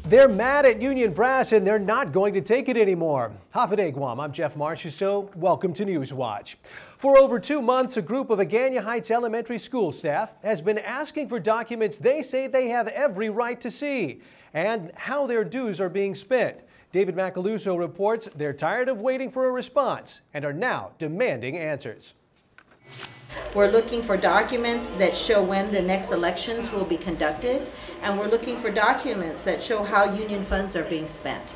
They're mad at union brass and they're not going to take it anymore. Hafa Guam, I'm Jeff Marchessault. Welcome to News Watch. For over 2 months, a group of Agana Heights Elementary School staff has been asking for documents they say they have every right to see and how their dues are being spent. David Macaluso reports they're tired of waiting for a response and are now demanding answers. We're looking for documents that show when the next elections will be conducted, and we're looking for documents that show how union funds are being spent.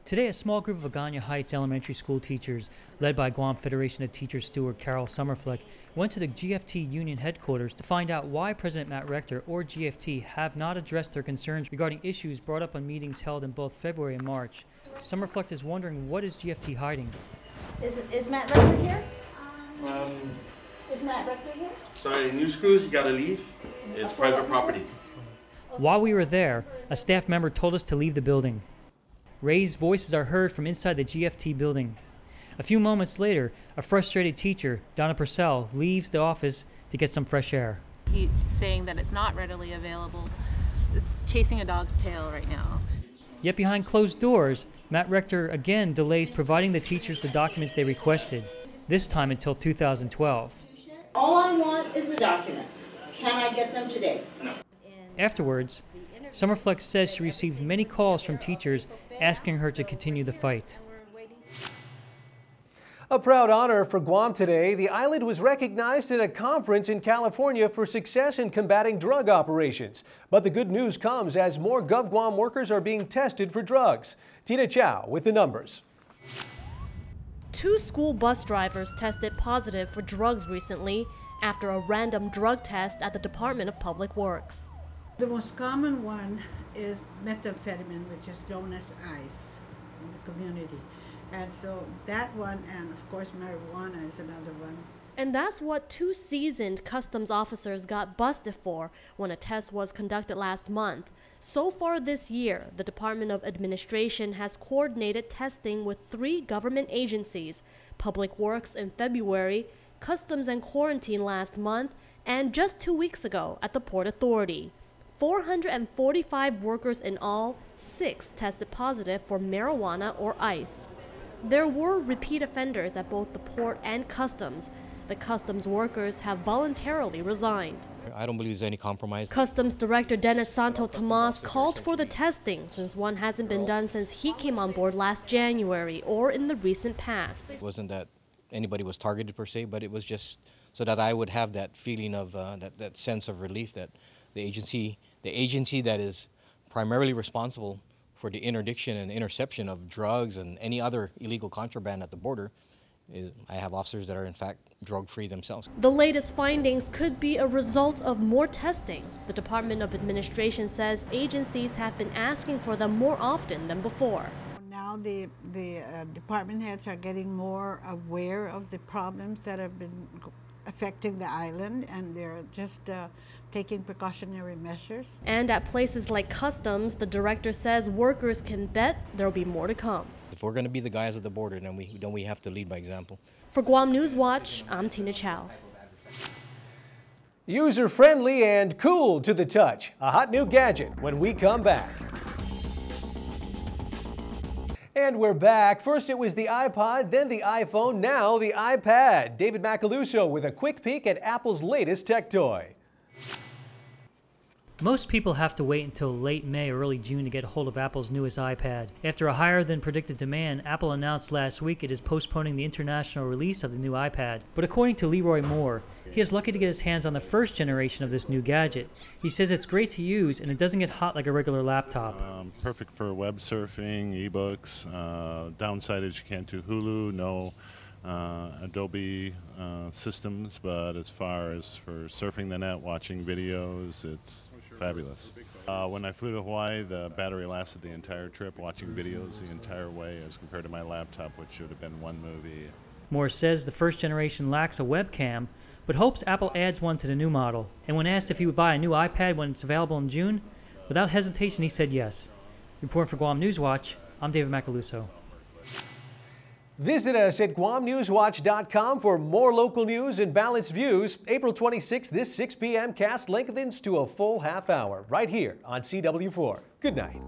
Today, a small group of Agana Heights elementary school teachers, led by Guam Federation of Teachers steward Carol Summerfleck, went to the GFT union headquarters to find out why President Matt Rector or GFT have not addressed their concerns regarding issues brought up on meetings held in both February and March. Summerfleck is wondering, what is GFT hiding? Is Matt Rector here? Is Matt Rector here? Sorry, news crews, you gotta leave. It's private property. While we were there, a staff member told us to leave the building. Raised voices are heard from inside the GFT building. A few moments later, a frustrated teacher, Donna Purcell, leaves the office to get some fresh air. He's saying that it's not readily available. It's chasing a dog's tail right now. Yet behind closed doors, Matt Rector again delays providing the teachers the documents they requested, this time until 2012. All I want is the documents. Can I get them today? No. Afterwards, Summerfleck says she received many calls from teachers asking her to continue the fight. A proud honor for Guam today. The island was recognized at a conference in California for success in combating drug operations. But the good news comes as more GovGuam workers are being tested for drugs. Tina Chow with the numbers. 2 school bus drivers tested positive for drugs recently after a random drug test at the Department of Public Works. The most common one is methamphetamine, which is known as ice in the community. And so that one, and of course marijuana is another one. And that's what 2 seasoned customs officers got busted for when a test was conducted last month. So far this year, the Department of Administration has coordinated testing with 3 government agencies: Public Works in February, Customs and Quarantine last month, and just 2 weeks ago at the Port Authority. 445 workers in all, 6 tested positive for marijuana or ice. There were repeat offenders at both the port and customs. The customs workers have voluntarily resigned. I don't believe there's any compromise. Customs Director Dennis Santo Tomas called for the testing since one hasn't been done since he came on board last January or in the recent past. It wasn't that anybody was targeted per se, but it was just so that I would have that feeling of that sense of relief that the agency that is primarily responsible for the interdiction and interception of drugs and any other illegal contraband at the border, I have officers that are in fact drug-free themselves. The latest findings could be a result of more testing. The Department of Administration says agencies have been asking for them more often than before. Now the department heads are getting more aware of the problems that have been affecting the island, and they're just taking precautionary measures. And at places like Customs, the director says workers can bet there'll be more to come. If we're going to be the guys at the border, then we have to lead by example. For Guam News Watch, I'm Tina Chow. User-friendly and cool to the touch. A hot new gadget when we come back. And we're back. First it was the iPod, then the iPhone, now the iPad. David Macaluso with a quick peek at Apple's latest tech toy. Most people have to wait until late May or early June to get a hold of Apple's newest iPad. After a higher than predicted demand, Apple announced last week it is postponing the international release of the new iPad. But according to Leroy Moore, he is lucky to get his hands on the first generation of this new gadget. He says it's great to use and it doesn't get hot like a regular laptop. Perfect for web surfing, ebooks. Downside is you can't do Hulu, no Adobe systems, but as far as for surfing the net, watching videos, it's fabulous. When I flew to Hawaii, the battery lasted the entire trip, watching videos the entire way as compared to my laptop, which should have been one movie. Moore says the first generation lacks a webcam, but hopes Apple adds one to the new model. And when asked if he would buy a new iPad when it's available in June, without hesitation he said yes. Reporting for Guam News Watch, I'm David Macaluso. Visit us at GuamNewsWatch.com for more local news and balanced views. April 26th, this 6 p.m. cast lengthens to a full half hour right here on CW4. Good night.